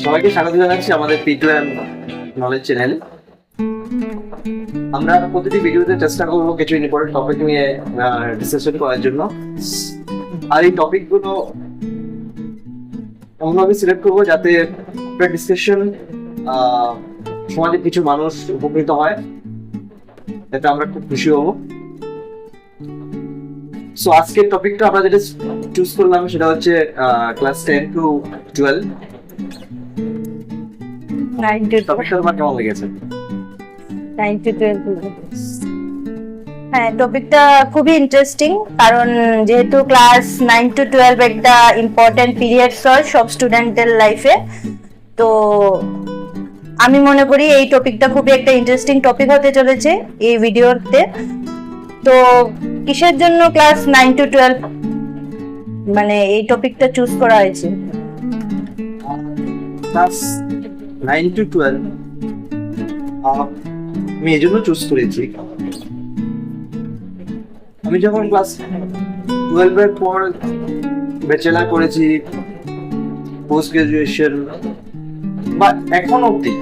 সবাইকে স্বাগত জানাচ্ছি আমাদের P2M নলেজ চ্যানেলে। আমরা প্রতিটি ভিডিওতে চেষ্টা করবো কিছু ইম্পর্টেন্ট টপিক নিয়ে ডিসকাশন করার জন্য। আর এই টপিকগুলো এমনভাবে সিলেক্ট করবো যাতে ডিসকাশন সমাজে কিছু মানুষ উপকৃত হয়, এতে আমরা খুব খুশি হব। সো আজকের টপিকটা আমরা যেটা চুজ করলাম সেটা হচ্ছে ক্লাস 10 to 12। টপিকটা তোমার কেমন লেগেছে? 9 to 12। হ্যাঁ, টপিকটা খুবই ইন্টারেস্টিং, কারণ যেহেতু ক্লাস 9 to 12 একটা ইম্পর্টেন্ট পিরিয়ড সব স্টুডেন্টের লাইফে, তো আমি মনে করি এই টপিকটা খুবই একটা ইন্টারেস্টিং টপিক হতে চলেছে এই ভিডিওতে। তো কিসের জন্য ক্লাস 9 to 12 মানে এই টপিকটা চুজ করা হয়েছে? ক্লাস 9 to 12 আমি এই জন্য চুজ করেছি, আমি যখন ক্লাস 12 এর পর ব্যাচেলার করেছি, পোস্ট গ্রাজুয়েশন বা এখন অবধি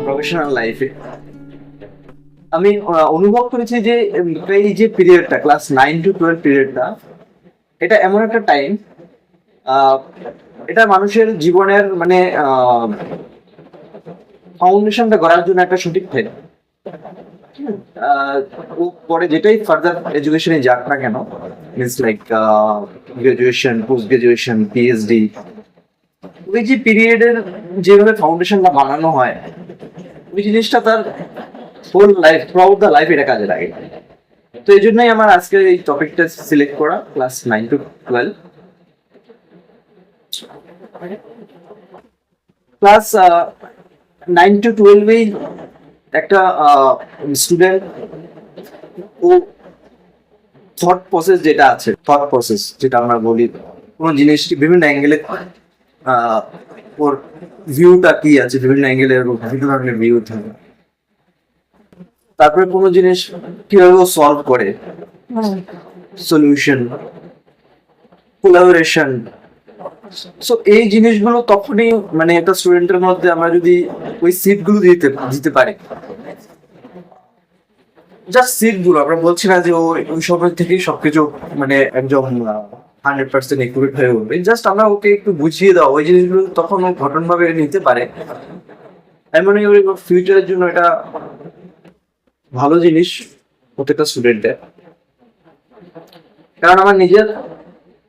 প্রফেশনাল লাইফে, আমি অনুভব করেছি যে এই যে পিরিয়ডটা ক্লাস 9 to 12 পিরিয়ডটা, এটা এমন একটা টাইম, এটা মানুষের জীবনের মানে ফাউন্ডেশনটা গড়ার জন্য একটা সঠিক টাইম। ও পরে যেটাই ফার্দার এডুকেশনে যাক না কেন, means like graduation, post graduation, PhD, ওই যে পিরিয়ডের যেভাবে ফাউন্ডেশনটা বানানো হয়, ওই জিনিসটা তার whole life, throughout the life এটা কাজে লাগে। তো এই জন্যই আমার আজকে এই টপিকটা সিলেক্ট করা, ক্লাস 9 to 12। ক্লাস 9 to 12 এই একটা স্টুডেন্ট ও থট প্রসেস যেটা আছে, থট প্রসেস যেটা আমরা বলি, কোনো জিনিসটি বিভিন্ন অ্যাঙ্গেলে ওর ভিউটা কি আছে, বিভিন্ন অ্যাঙ্গেলে বিভিন্ন ধরনের ভিউ থাকে। তারপরে কোনো জিনিস কিভাবে ও সলভ করে, সলিউশন, কোলাবোরেশন। সো এই জিনিসগুলো তখনই মানে একটা স্টুডেন্টের মধ্যে আমরা যদি ওই সিটগুলো দিতে পারি, জাস্ট সিটগুলো, আমরা বলছি না যে ওই সময় থেকেই সবকিছু মানে একদম 100% একুরেট হয়ে উঠবে, জাস্ট আমরা ওকে একটু বুঝিয়ে দাও ওই জিনিসগুলো, তখন ও ঘটনভাবে নিতে পারে। আমি মনে করি ফিউচারের জন্য এটা ভালো জিনিস প্রত্যেকটা স্টুডেন্টের, কারণ আমার নিজের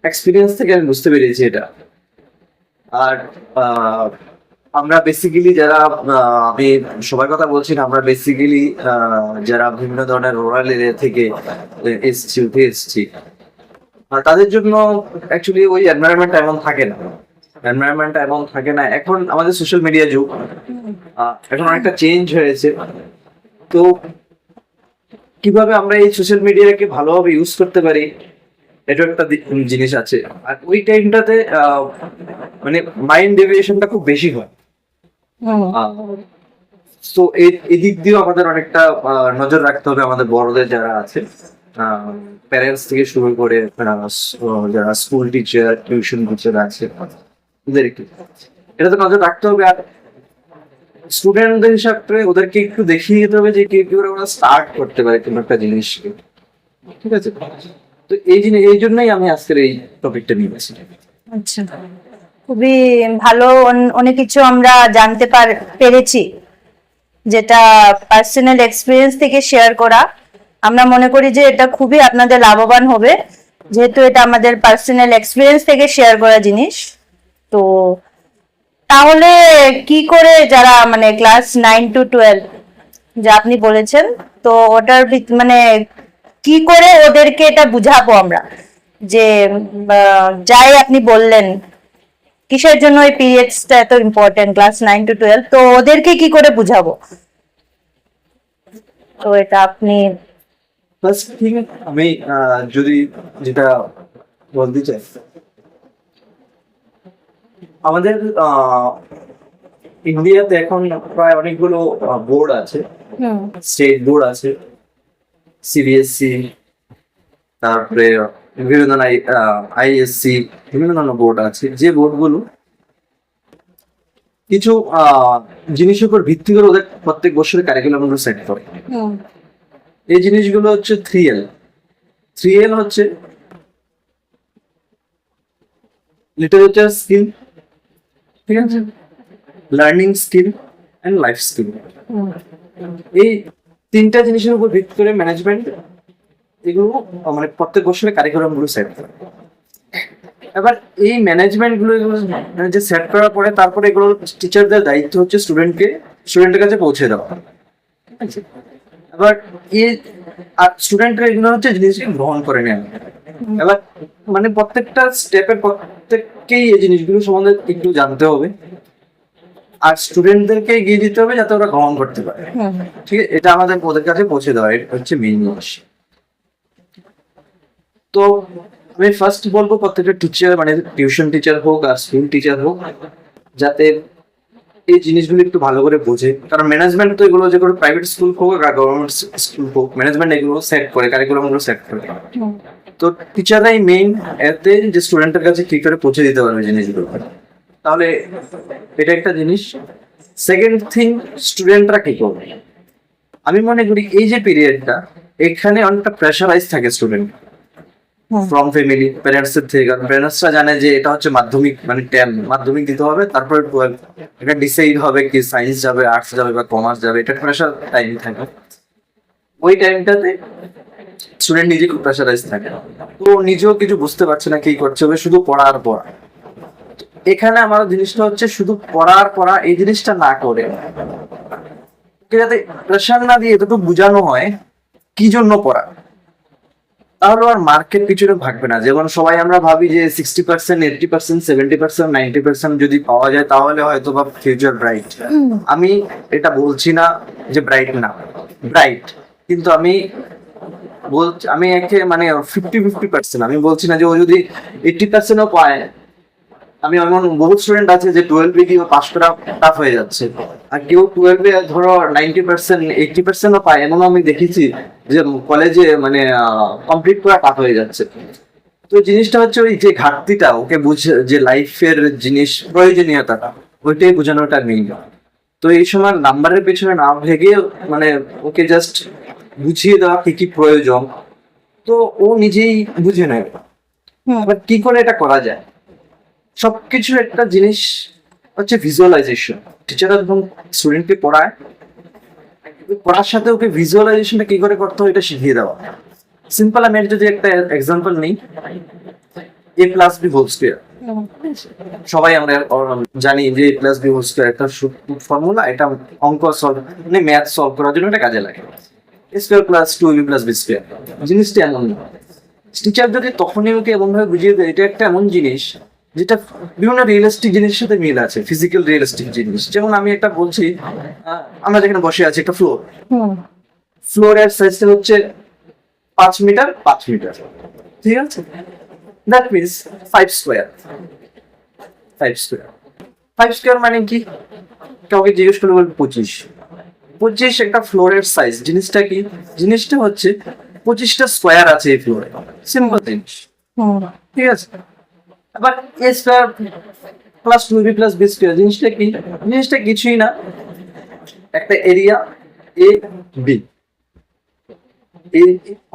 এক্সপিরিয়েন্স থেকে আমি বুঝতে পেরেছি এটা। আর আমরা বেসিক্যালি যারা, আমি সবার কথা বলছি না, আমরা বেসিক্যালি যারা বিভিন্ন ধরনের রুরাল এরিয়া থেকে এসছি, তাদের জন্য অ্যাকচুয়ালি ওই এনভায়রনমেন্ট এমন থাকে না। এখন আমাদের সোশ্যাল মিডিয়া যুগ, এখন অনেকটা চেঞ্জ হয়েছে। তো কিভাবে আমরা এই সোশ্যাল মিডিয়াকে ভালোভাবে ইউজ করতে পারি, এটা একটা জিনিস আছে। আর ওই টাইমটাতে মানে মাইন্ড ডেভিয়েশনটা খুব বেশি হয়। তো এই দিক দিয়েও আমাদের অনেকটা নজর রাখতে হবে, আমাদের বড়দের যারা আছে, প্যারেন্টস থেকে শুরু করে যারা স্কুল টিচার, টিউশন টিচার আছে, ওদেরকে এটাতে নজর রাখতে হবে। আর স্টুডেন্টদের হিসাবে ওদেরকে একটু দেখিয়ে দিতে হবে যে কি করে ওরা স্টার্ট করতে পারে কোনো একটা জিনিসকে, ঠিক আছে? তো এই জন্যই আমি আজকের এই টপিকটা নিয়েছি। আচ্ছা, খুবই ভালো, অনেক কিছু আমরা জানতে পেরেছি, যেটা পার্সোনাল এক্সপিরিয়েন্স থেকে শেয়ার করা। আমরা মনে করি যে এটা খুবই আপনাদের লাভবান হবে, যেহেতু এটা আমাদের পার্সোনাল এক্সপিরিয়েন্স থেকে শেয়ার করা জিনিস। তো তাহলে কি করে যারা মানে ক্লাস 9 to 12 যা আপনি বলেছেন, তো ওটার মানে কি করে ওদেরকে এটা বুঝাবো আমরা, যে যাই আপনি বললেন কিসের জন্য এই পিরিয়ডসটা এত ইম্পর্টেন্ট ক্লাস 9 to 12, তো ওদেরকে কি করে বুঝাবো? তো এটা আপনি ফার্স্ট থিং আমি যদি যেটা বলতে চাই, আমাদের ইন্ডিয়াতে এখন প্রায় অনেকগুলো বোর্ড আছে, স্টেট বোর্ড আছে, সিবিএসসি, তারপরে বিভিন্ন ধরনের আইএসসি, বিভিন্ন ধরনের বোর্ড আছে, যে বোর্ডগুলো কিছু জিনিসের উপর ভিত্তি করে ওদের প্রত্যেক বছরের কারিকুলাম গুলো সেট করে। এই জিনিসগুলো হচ্ছে 3L। 3L হচ্ছে লিটারেচার স্কিল, ঠিক আছে, learning skill and life skill. এই তিনটা জিনিসের উপর ভিত্তি করে ম্যানেজমেন্ট এগুলো মানে প্রত্যেক বছরের কারিকুলাম গুলো সেট করে। এবার এই ম্যানেজমেন্ট গুলো যে সেট করার পরে তারপরে এগুলো টিচারদের দায়িত্ব হচ্ছে স্টুডেন্টের কাছে পৌঁছে দেওয়া। ঠিক আছে? এবার এই স্টুডেন্টরা এগুলো হচ্ছে জিনিসকে গ্রহণ করে নেয়। এবার মানে প্রত্যেকটা স্টেপের প্রত্যেককেই এই জিনিসগুলো সম্বন্ধে একটু জানতে হবে, আর স্টুডেন্টদেরকে এগিয়ে দিতে হবে যাতে ওরা গ্রহণ করতে পারে। ঠিক আছে, এটা আমাদের ওদের কাছে পৌঁছে দেওয়া, এটা হচ্ছে মেইন জিনিস। তো আমি ফার্স্ট বলবো প্রত্যেকটা টিচার মানে টিউশন টিচার হোক আর স্কুল টিচার হোক যাতে এই জিনিসগুলো একটু ভালো করে বোঝে, কারণ ম্যানেজমেন্ট তো এগুলো যে কোনো প্রাইভেট স্কুল হোক আর গভর্নমেন্ট স্কুল হোক, ম্যানেজমেন্ট এগুলো সেট করে, কারিকুলাম গুলো সেট করে। তো টিচাররাই মেইন এতে যে স্টুডেন্টের কাছে কি করে পৌঁছে দিতে পারবে জিনিসগুলো, তাহলে এটা একটা জিনিস। সেকেন্ড থিং, স্টুডেন্টরা কি করবে? আমি মনে করি এই যে পিরিয়ডটা, এখানে অনেকটা প্রেশারাইজ থাকে স্টুডেন্ট ফ্রম ফ্যামিলি, প্যারেন্টস এর থেকে। কারণ প্যারেন্টসরা জানে যে এটা হচ্ছে মাধ্যমিক, মানে 10 মাধ্যমিক দিতে হবে, তারপরে 12 এটা ডিসাইড হবে কি সায়েন্স যাবে, আর্টস যাবে বা কমার্স যাবে, এটা প্রেশার টাইম থাকে। ওই টাইমটাতে স্টুডেন্ট নিজে খুব প্রেশারাইজ থাকে, তো নিজেও কিছু বুঝতে পারছে না কি করছে, হবে শুধু পড়ার পড়া। এখানে আমার জিনিসটা হচ্ছে শুধু পড়ার পড়া, এই জিনিসটা না করে যাতে প্রেশার না দিয়ে এতটুকু বোঝানো হয় কি জন্য পড়া, তাহলে আর মার্কেট পিছনে ভাগবে না। যেমন সবাই আমরা ভাবি যে 60%, 80%, 70%, 90% যদি পাওয়া যায় তাহলে হয়তো বা ফিউচার ব্রাইট। আমি এটা বলছি না যে ব্রাইট না, ব্রাইট, কিন্তু আমি একে মানে 50-50%, আমি বলছি না যে ও যদি 80%ও পায়। আমি এমন বহু স্টুডেন্ট আছে যে 12 গিয়ে পাস করা টাফ হয়ে যাচ্ছে, আর কেউ 12 ধরো 90%, 80%ও পায়, এমনও আমি দেখেছি যে কলেজে মানে কমপ্লিট করা টাফ হয়ে যাচ্ছে। তো জিনিসটা হচ্ছে ওই যে ঘাটতিটা ওকে বুঝে, যে লাইফের জিনিস প্রয়োজনীয়তাটা ওইটাই বোঝানোটা মেইন। তো এই সময় নাম্বারের পেছনে না ভেগে মানে ওকে জাস্ট বুঝিয়ে দেওয়া কি কি প্রয়োজন, তো ও নিজেই বুঝে নেবে। এবার কি করে এটা করা যায়? সবকিছুর একটা জিনিস হচ্ছে ভিজুয়ালাইজেশন। টিচাররা যখন স্টুডেন্টকে পড়ায়, পড়ার সাথে ওকে ভিজুয়ালাইজেশনটা কি করে করতে হয় এটা শিখিয়ে দেওয়া। সিম্পল আমি যদি একটা এক্সাম্পল নিই, a plus b whole square, সবাই আমরা জানি যে a plus b whole square একটা ফর্মুলা, এটা অঙ্ক সলভ মানে ম্যাথ সলভ করার জন্য এটা কাজে লাগে। a square plus 2ab plus b square জিনিসটা এমন না। টিচার যদি তখনই ওকে এমন ভাবে বুঝিয়ে দেয় এটা একটা এমন জিনিস যেটা বিভিন্ন রিয়েলিস্টিক জিনিসের সাথে মিল আছে, ফিজিক্যাল রিয়েলিস্টিক জিনিস। যেমন আমি একটা বলছি, আমরা যেখানে বসে আছি একটা ফ্লোরের সাইজটা হচ্ছে 5 মিটার 5 মিটার, ঠিক আছে, দ্যাট মিনস 5 স্কয়ার। 5 স্কয়ার মানে কি? কাউকে জিজ্ঞেস করলে বলবে 25 একটা ফ্লোরের সাইজ। জিনিসটা কি? জিনিসটা হচ্ছে 25টা স্কয়ার আছে এই ফ্লোরে, সিম্পল জিনিস, ঠিক আছে। আবার a square plus 2b plus b square জিনিসটা কি? জিনিসটা কিছুই না, একটা এরিয়া a b, এই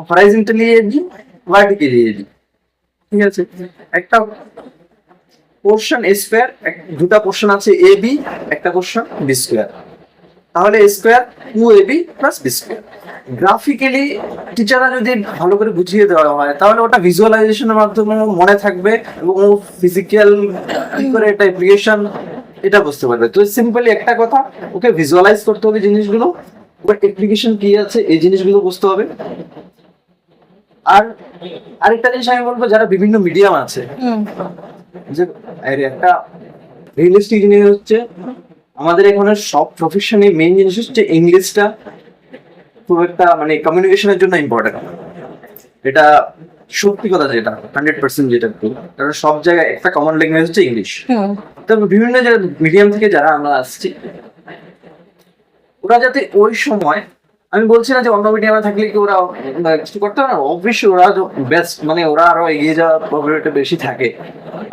horizontally a b, vertically a b, ঠিক আছে। একটা পোরশন a স্কয়ার, দুটো পোরশন আছে a b, একটা পোরশন b স্কয়ার, তাহলে a square 2ab plus b square. Graphically টিচাররা যদি ভালো করে বুঝিয়ে দেওয়া হয় তাহলে ওটা ভিজুয়ালাইজেশনের মাধ্যমে মনে থাকবে এবং ও ফিজিক্যাল কি করে এটা অ্যাপ্লিকেশন এটা বুঝতে পারবে। তো সিম্পলি একটা কথা, ওকে ভিজুয়ালাইজ করতে হবে জিনিসগুলো, ওর অ্যাপ্লিকেশন কি আছে এই জিনিসগুলো বুঝতে হবে। আর আরেকটা জিনিস আমি বলবো, যারা বিভিন্ন মিডিয়াম আছে, যে একটা রিয়েলিস্টিক জিনিস হচ্ছে আমাদের এখানে সব প্রফেশনে মেইন জিনিস হচ্ছে ইংলিশটা খুব একটা মানে কমিউনিকেশনের জন্য ইম্পর্টেন্ট। এটা সত্যি কথা, যেটা 100% যেটা, কারণ সব জায়গায় একটা কমন ল্যাঙ্গুয়েজ হচ্ছে ইংলিশ। তবে বিভিন্ন মিডিয়াম থেকে যারা আমরা আসছি, ওরা যাতে ওই সময়, আমি বলছি না যে অন্য মিডিয়ামে থাকলে কি ওরা কিছু করতে পারে না, অবশ্যই ওরা বেস্ট, মানে ওরা আরো এগিয়ে যাওয়ার প্রবলিটি বেশি থাকে।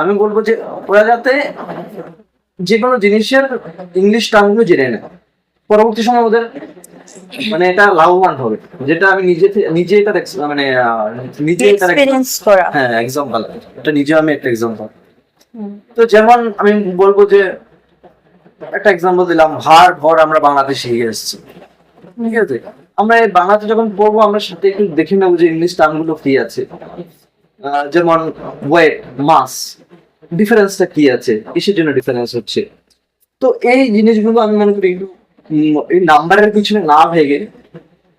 আমি বলবো যে ওরা যাতে যে কোনো জিনিসের ইংলিশ টার্মগুলো জেনে নেয়, পরবর্তী সময় ওদের মানে এটা লাভবান হবে। যেটা আমি নিজে এটা মানে নিজে এটা এক্সপিরিয়েন্স করা। হ্যাঁ এক্সাম্পল, এটা নিজে আমি একটা এক্সাম্পল। তো যেমন আমি বলবো যে একটা এক্সাম্পল দিলাম, ভর আমরা বাংলাতে শিখে এসেছি, ঠিক আছে? আমরা এই বাংলাতে যখন পড়বো আমরা সাথে একটু দেখে নেবো যে ইংলিশ টার্মগুলো কি আছে। যেমন ওয়েট, মাস, ডিফারেন্সটা কি আছে, কিসের জন্য ডিফারেন্স হচ্ছে। তো এই জিনিসগুলো আমি মনে করি একটু এই নাম্বারের পিছনে না ভেগে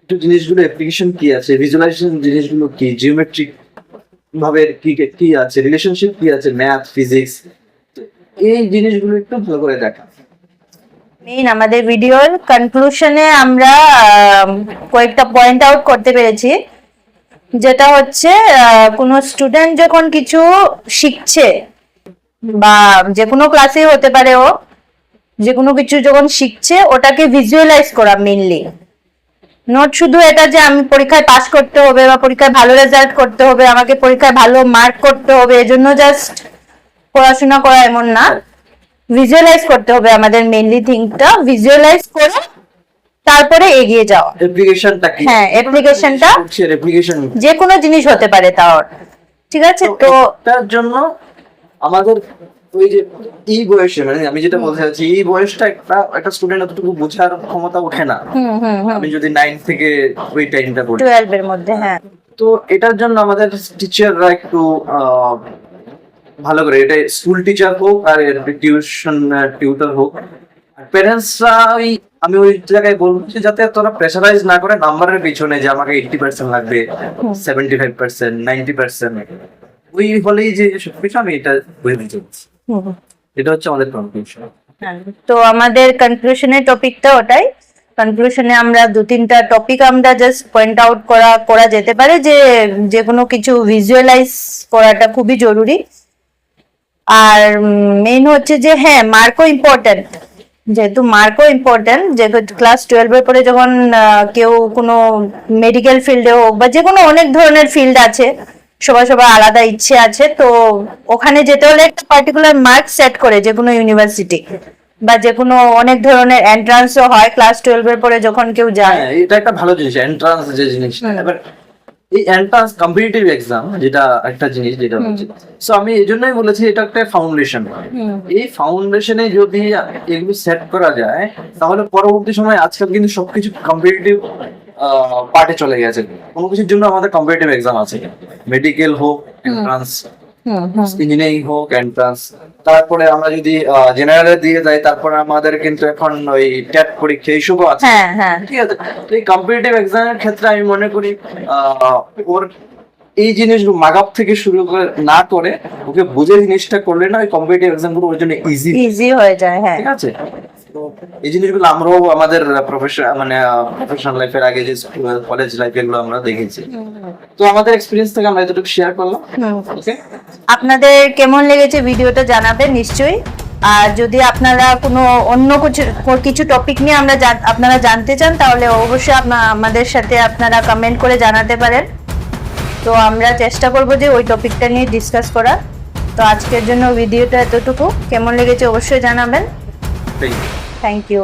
একটু জিনিসগুলো অ্যাপ্লিকেশন কি আছে, ভিজুয়ালাইজেশন জিনিসগুলো কি, জিওমেট্রিক ভাবে কি কি আছে, রিলেশনশিপ কি আছে, ম্যাথ, ফিজিক্স, এই জিনিসগুলো একটু ভালো করে দেখা। মেইন আমাদের ভিডিওর কনক্লুশনে আমরা কয়েকটা পয়েন্ট আউট করতে পেরেছি, যেটা হচ্ছে কোনো স্টুডেন্ট যখন কিছু শিখছে বা যে কোনো ক্লাসে হতে পারে, ও যে কোনো কিছু যখন শিখছে ওটাকে ভিজুয়ালাইজ করা মেইনলি, নোট শুধু এটা যে আমি পরীক্ষায় পাস করতে হবে বা পরীক্ষায় ভালো রেজাল্ট করতে হবে, আমাকে পরীক্ষায় ভালো মার্ক করতে হবে এজন্য জাস্ট পড়াশোনা করা এমন না, ভিজুয়ালাইজ করতে হবে। আমাদের মেইনলি থিংটা ভিজুয়ালাইজ করে তারপরে এগিয়ে যাওয়া। অ্যাপ্লিকেশনটা কি? হ্যাঁ, অ্যাপ্লিকেশনটা অ্যাপ্লিকেশন যে কোনো জিনিস হতে পারে তাও, ঠিক আছে? তো তার জন্য আমাদের ওই যে এই বয়সে, মানে আমি যেটা বলতে চাচ্ছি, এই বয়সটা একটা স্টুডেন্ট অতটুকু বোঝার ক্ষমতা ওঠে না। আমি যদি 9 থেকে ওই টাইমটা পড়ি, 12 এর মধ্যে। হ্যাঁ, তো এটার জন্য আমাদের টিচাররা একটু ভালো করে, এটা স্কুল টিচার হোক আর টিউশন টিউটর হোক, প্যারেন্টসরা আমি ওই জায়গায় বলবো যে যাতে তোরা প্রেসারাইজ না করে নাম্বারের পিছনে যে আমাকে 80% লাগবে, 75%, 90%, ওই হলেই যে সবকিছু আমি এটা বুঝে নিতে পারছি। এটা হচ্ছে আমাদের কনক্লুশন। তো আমাদের কনক্লুশনের টপিকটা ওটাই। কনক্লুশনে আমরা 2-3টা টপিক আমরা জাস্ট পয়েন্ট আউট করা যেতে পারে যে যে কোনো কিছু ভিজুয়ালাইজ করাটা খুবই জরুরি। আর মেইন হচ্ছে যে হ্যাঁ, মার্কও ইম্পর্টেন্ট, যেহেতু মার্কও ইম্পর্টেন্ট, যে ক্লাস 12 এর পরে যখন কেউ কোনো মেডিকেল ফিল্ডে হোক বা যে কোনো অনেক ধরনের ফিল্ড আছে, সবার আলাদা ইচ্ছে আছে, তো ওখানে যেতে হলে একটা পার্টিকুলার মার্ক সেট করে যে কোনো ইউনিভার্সিটি বা যে কোনো অনেক ধরনের এন্ট্রান্সও হয় ক্লাস 12 এর পরে যখন কেউ যায়। হ্যাঁ, এটা একটা ভালো জিনিস এন্ট্রান্স, যে জিনিসটা। এবার এই এন্ট্রান্স কম্পিটিটিভ এক্সাম যেটা একটা জিনিস যেটা হচ্ছে, সো আমি এই জন্যই বলেছি এটা একটা ফাউন্ডেশন। এই ফাউন্ডেশনে যদি এগুলো সেট করা যায় তাহলে পরবর্তী সময়, আজকাল কিন্তু সবকিছু কম্পিটিটিভ পার্টে চলে গেছে, কোনো কিছুর জন্য আমাদের কম্পিটিটিভ এক্সাম আছে, মেডিকেল হোক এন্ট্রান্স, ইঞ্জিনিয়ারিং হোক এন্ট্রান্স, তারপরে আমরা যদি জেনারেলে দিয়ে যাই তারপরে আমাদের কিন্তু এখন ওই টেট পরীক্ষা এইসবও আছে। হ্যাঁ হ্যাঁ, ঠিক আছে। তো এই কম্পিটিটিভ এক্সামের ক্ষেত্রে আমি মনে করি ওর এই জিনিসগুলো মাগাপ থেকে শুরু করে না করে ওকে বুঝে জিনিসটা করলে না, ওই কম্পিটিটিভ এক্সাম গুলো ওর জন্য ইজি হয়ে যায়। হ্যাঁ, ঠিক আছে। তো এই জিনিসগুলো আমরাও আমাদের প্রফেশনাল লাইফের আগে যে কলেজ লাইফ এগুলো আমরা দেখেছি, তো আমাদের এক্সপিরিয়েন্স থেকে আমরা এতটুকু শেয়ার করলাম। ওকে, আপনাদের কেমন লেগেছে ভিডিওটা জানাবেন নিশ্চয়ই। আর যদি আপনারা কোনো অন্য কিছু টপিক নিয়ে আপনারা জানতে চান তাহলে অবশ্যই আমাদের সাথে আপনারা কমেন্ট করে জানাতে পারেন, তো আমরা চেষ্টা করব যে ওই টপিকটা নিয়ে ডিসকাস করা। তো আজকের জন্য ভিডিওটা এতটুকু, কেমন লেগেছে অবশ্যই জানাবেন। Thank you. Thank you.